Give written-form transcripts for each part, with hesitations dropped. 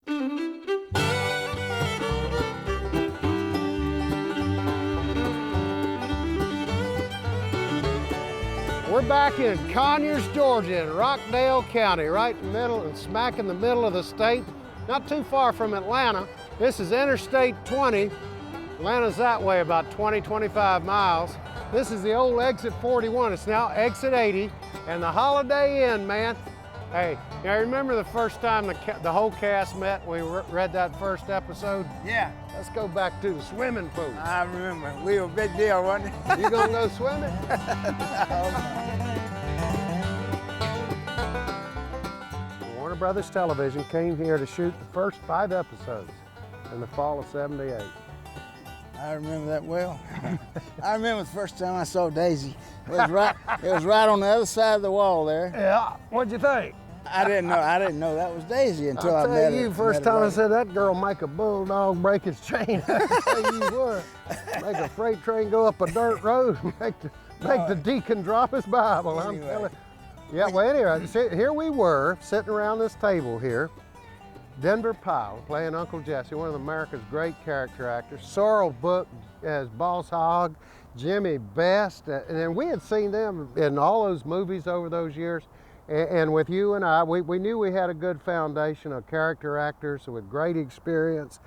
We're back in Conyers, Georgia, in Rockdale County, right in the middle and smack in the middle of the state, not too far from Atlanta. This is Interstate 20. Atlanta's that way about 20, 25 miles. This is the old exit 41. It's now exit 80, and the Holiday Inn, man. Hey, I remember the first time the whole cast met when we read that first episode? Yeah. Let's go back to the swimming pool. I remember. We were a big deal, wasn't it? You gonna go swimming? Warner Brothers Television came here to shoot the first 5 episodes in the fall of '78. I remember that well. I remember the first time I saw Daisy. It was right on the other side of the wall there. Yeah, what'd you think? I didn't know that was Daisy until I met her. You, first time I said that girl make a bulldog break his chain. I tell you what, make a freight train go up a dirt road, make the deacon drop his Bible. I'm telling you. Yeah, well, anyway, here we were sitting around this table here. Denver Pyle playing Uncle Jesse, one of America's great character actors. Sorrel Book as Boss Hogg, Jimmy Best, and then we had seen them in all those movies over those years. And with you and I, we knew we had a good foundation of character actors with great experience.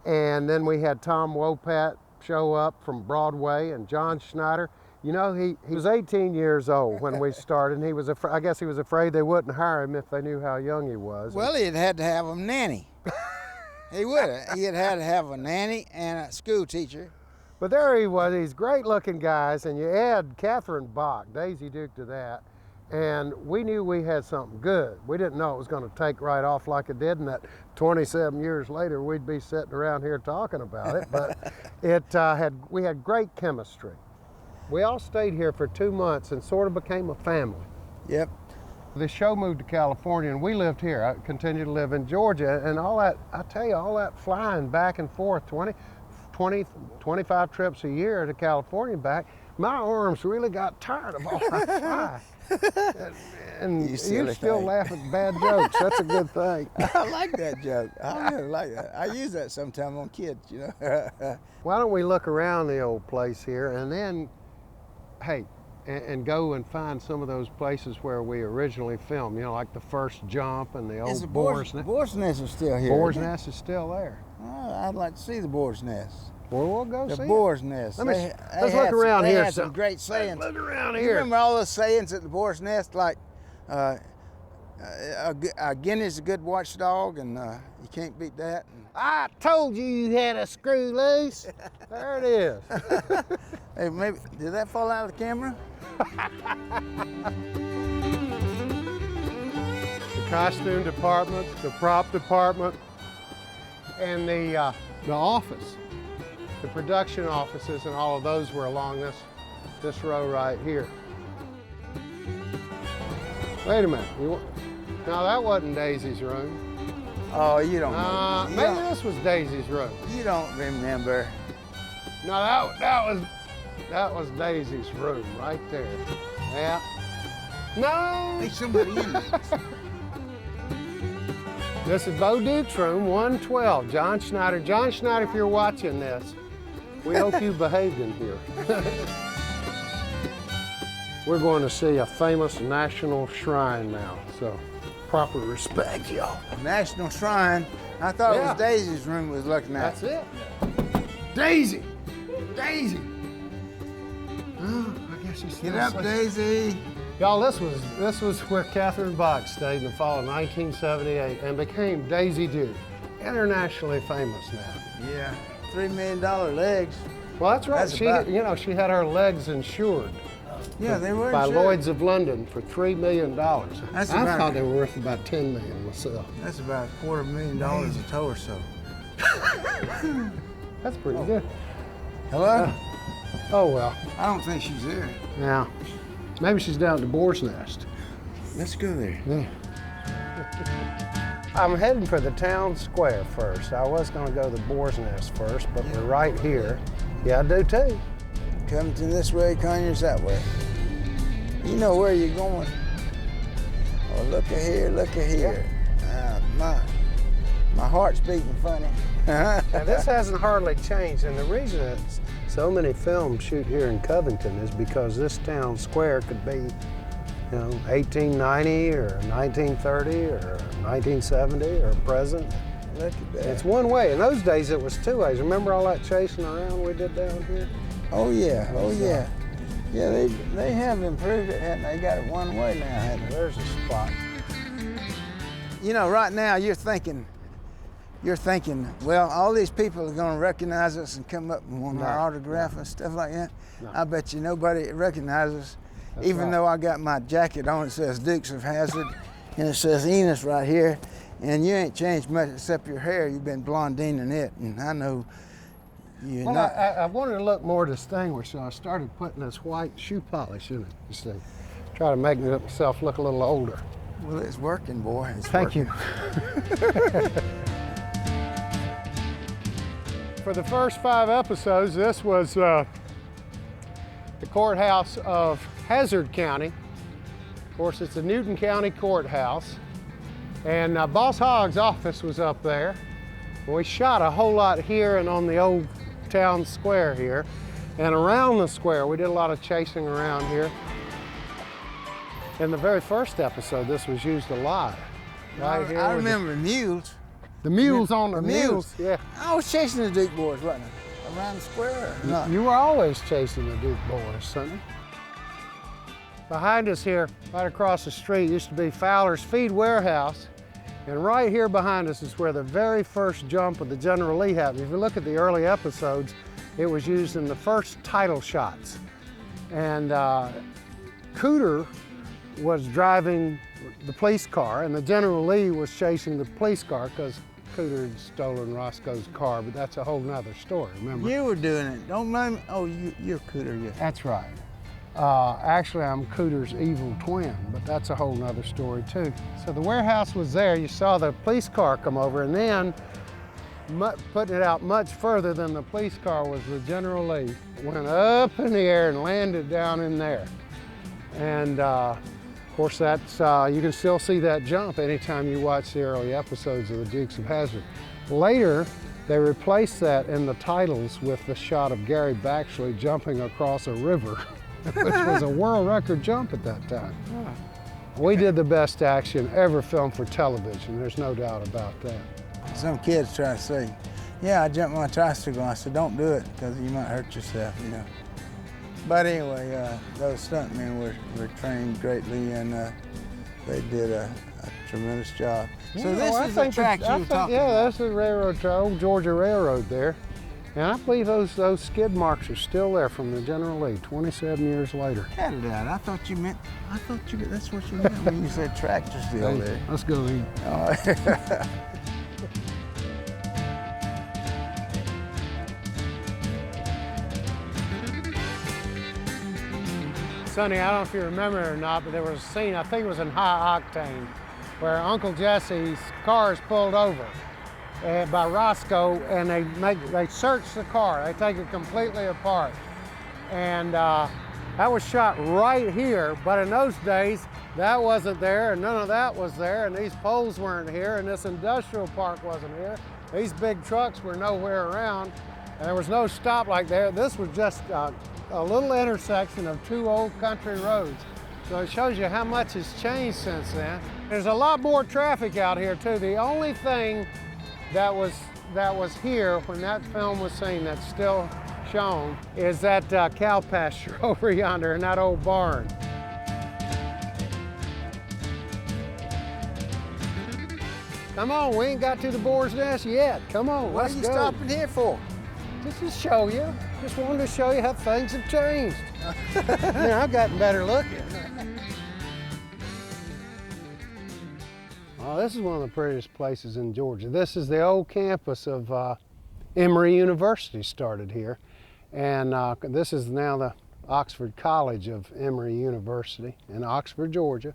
And then we had Tom Wopat show up from Broadway and John Schneider. You know, he was 18 years old when we started, and he was I guess he was afraid they wouldn't hire him if they knew how young he was. Well, he'd had to have a nanny. He would have. He had to have a nanny and a school teacher. But there he was, these great looking guys, and you add Catherine Bach, Daisy Duke to that, and we knew we had something good. We didn't know it was going to take right off like it did, and that 27 years later we'd be sitting around here talking about it. But we had great chemistry. We all stayed here for 2 months and sort of became a family. Yep. The show moved to California, and we lived here. I continued to live in Georgia, and all that, I tell you, all that flying back and forth, 25 trips a year to California and back, my arms really got tired of all that flying. And you still laugh at bad jokes. That's a good thing. I like that joke. I really like that. I use that sometimes on kids, you know. Why don't we look around the old place here and then, hey, and go and find some of those places where we originally filmed, you know, like the first jump and the old boar's nest. Boar's nest is still here. Boar's nest is still there. Oh, I'd like to see the boar's nest. Well, we'll go see the boar's nest. Let's look around here. They had some great sayings. Let's look around here. You remember all those sayings at the boar's nest, like a guinea's a good watchdog, and you can't beat that. I told you had a screw loose. There it is. Hey, maybe did that fall out of the camera? The costume department, the prop department, and the office, the production offices, and all of those were along this row right here. Wait a minute. No, that wasn't Daisy's room. Oh, you don't know. Maybe this was Daisy's room. You don't remember. No, that was Daisy's room right there. Yeah. No. Hey, somebody in there. This is Bo Duke's room, 112. John Schneider. John Schneider, if you're watching this, we hope you behaved in here. We're going to see a famous national shrine now, so proper respect, y'all. National Shrine. I thought it was Daisy's room we was looking at. That's it. Daisy! Daisy! Oh, I guess she's still Get up, Daisy. Y'all, this was where Catherine Bach stayed in the fall of 1978 and became Daisy Duke. Internationally famous now. Yeah, $3 million legs. Well, that's right. She had her legs insured. Yeah, they were by insured. Lloyd's of London for $3 million. I thought they were worth about $10 million myself. That's about $250,000 a toe or so. That's pretty good. Hello? Oh, well. I don't think she's there. Yeah. Maybe she's down at the boar's nest. Let's go there. Yeah. I'm heading for the town square first. I was going to go to the boar's nest first, but we're right here. Yeah, I do too. Come to this way, Conyers that way. You know where you're going. Oh, look at here, look at here. Ah, my. My heart's beating funny. Now, this hasn't hardly changed, and the reason it's so many films shoot here in Covington is because this town square could be, 1890 or 1930 or 1970 or present. Look at that. It's one way. In those days, it was two ways. Remember all that chasing around we did down here? Oh yeah, oh yeah. Yeah, they have improved it, and they got it one way now, haven't they? There's a spot. Right now you're thinking, well, all these people are going to recognize us and come up and want our autograph and stuff like that. No. I bet you nobody recognizes, That's even right. though I got my jacket on, it says Dukes of Hazzard, and it says Enos right here, and you ain't changed much except your hair. You've been blondining it, and I know you're Well, not. I wanted to look more distinguished, so I started putting this white shoe polish in it, you see. Try to make myself look a little older. Well, it's working, boy. It's Thank working. you. For the first 5 episodes, this was the courthouse of Hazzard County. Of course, it's a Newton County courthouse. And Boss Hogg's office was up there. We shot a whole lot here and on the old town square here. And around the square, we did a lot of chasing around here. In the very first episode, this was used a lot. Right here. I remember mules. The mules on the mules. mules, yeah. I was chasing the Duke boys, wasn't I? Around the square. Or not? You were always chasing the Duke boys, Sonny. Behind us here, right across the street, used to be Fowler's Feed Warehouse. And right here behind us is where the very first jump of the General Lee happened. If you look at the early episodes, it was used in the first title shots. And Cooter was driving the police car, and the General Lee was chasing the police car because Cooter had stolen Roscoe's car, but that's a whole nother story, remember? You were doing it. Don't blame me. Oh, you're Cooter, yeah. That's right. Actually, I'm Cooter's evil twin, but that's a whole nother story too. So the warehouse was there. You saw the police car come over, and then putting it out much further than the police car was the General Lee. Went up in the air and landed down in there. And of course, that's you can still see that jump anytime you watch the early episodes of the Dukes of Hazzard. Later, they replaced that in the titles with the shot of Gary Baxley jumping across a river, which was a world record jump at that time. We did the best action ever filmed for television. There's no doubt about that. Some kids try to say, yeah, I jumped my tricycle. I said, don't do it because you might hurt yourself, But anyway, those stuntmen were trained greatly, and they did a tremendous job. So this is the track you were talking yeah, about. that's the railroad track, old Georgia Railroad there. And I believe those skid marks are still there from the General Lee, 27 years later. Cut it out. That's what you meant when you said tractor still Hey, there. let's go eat. All right. Sonny, I don't know if you remember it or not, but there was a scene, I think it was in High Octane, where Uncle Jesse's car is pulled over by Roscoe, and they search the car. They take it completely apart. And that was shot right here, but in those days, that wasn't there, and none of that was there, and these poles weren't here, and this industrial park wasn't here. These big trucks were nowhere around, and there was no stoplight there. This was just a little intersection of 2 old country roads. So it shows you how much has changed since then. There's a lot more traffic out here too. The only thing that was here when that film was seen that's still shown is that cow pasture over yonder in that old barn. Come on, we ain't got to the boar's nest yet. Come on, What let's are you go. stopping here for? Just to show you. Just wanted to show you how things have changed. I've gotten better looking. Oh, this is one of the prettiest places in Georgia. This is the old campus of Emory University started here. And this is now the Oxford College of Emory University in Oxford, Georgia.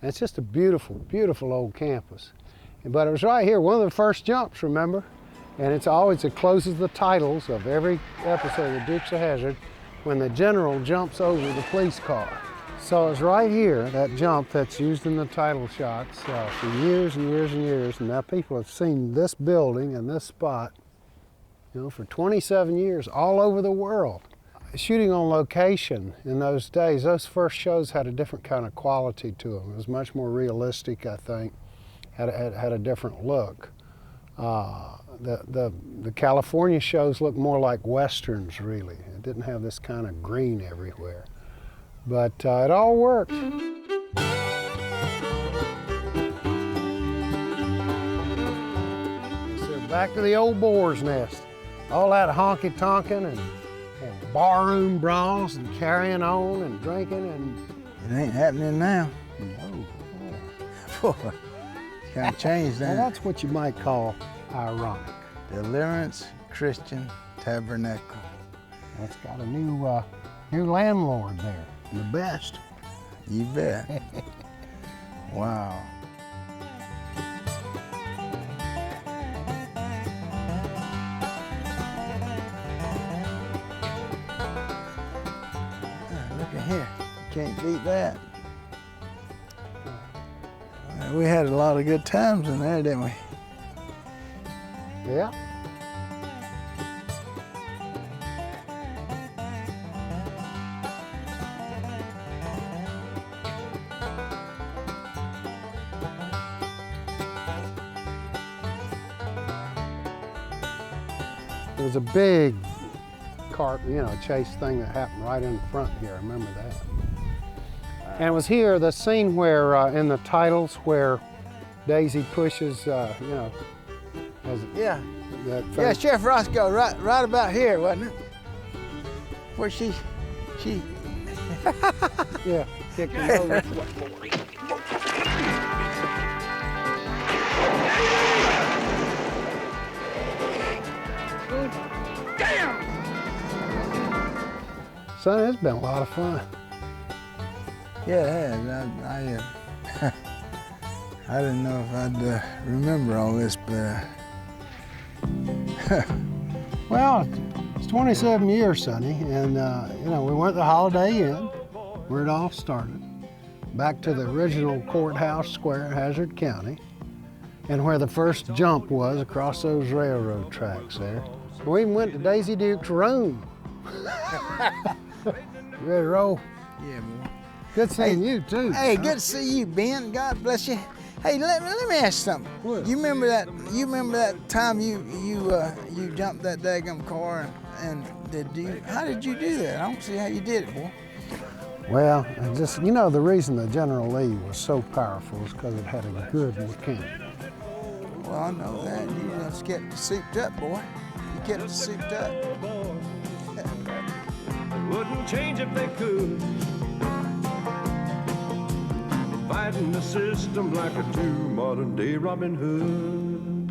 And it's just a beautiful, beautiful old campus. But it was right here, one of the first jumps, remember? And it closes the titles of every episode of the Dukes of Hazzard when the general jumps over the police car. So it's right here, that jump that's used in the title shots for years and years and years. And now people have seen this building and this spot, you know, for 27 years all over the world. Shooting on location in those days, those first shows had a different kind of quality to them. It was much more realistic, I think, had a different look. The California shows looked more like westerns, really. It didn't have this kind of green everywhere. But it all worked. So back to the old boar's nest. All that honky-tonkin' and barroom brawls and carrying on and drinking and... It ain't happening now. No. It's kind of changed now. Well, that's what you might call ironic. Deliverance Christian Tabernacle. That's got a new landlord there. The best. You bet. Wow. Look at here. You can't beat that. We had a lot of good times in there, didn't we? Yeah. There was a big chase thing that happened right in front here. I remember that. And it was here, the scene where, in the titles, where Daisy pushes, as Yeah. that Yeah, Chef Roscoe, right about here, wasn't it? Where she yeah, kicked him over. Son, it's been a lot of fun. Yeah, it has. I didn't know if I'd remember all this, but Well, it's 27 years, Sonny, and we went to the Holiday Inn, where it all started, back to the original courthouse square in Hazzard County, and where the first jump was across those railroad tracks there. We even went to Daisy Duke's room. You ready to roll? yeah, boy. Good seeing you too. Hey, good to see you, Ben. God bless you. Hey, let me ask you something. What? You remember that time you jumped that daggum car and how did you do that? I don't see how you did it, boy. Well, the reason the General Lee was so powerful is because it had a good mechanic. Well, I know that. You just kept it souped up, boy. You kept it souped up. Wouldn't change if they could. Fighting the system like a true modern day Robin Hood.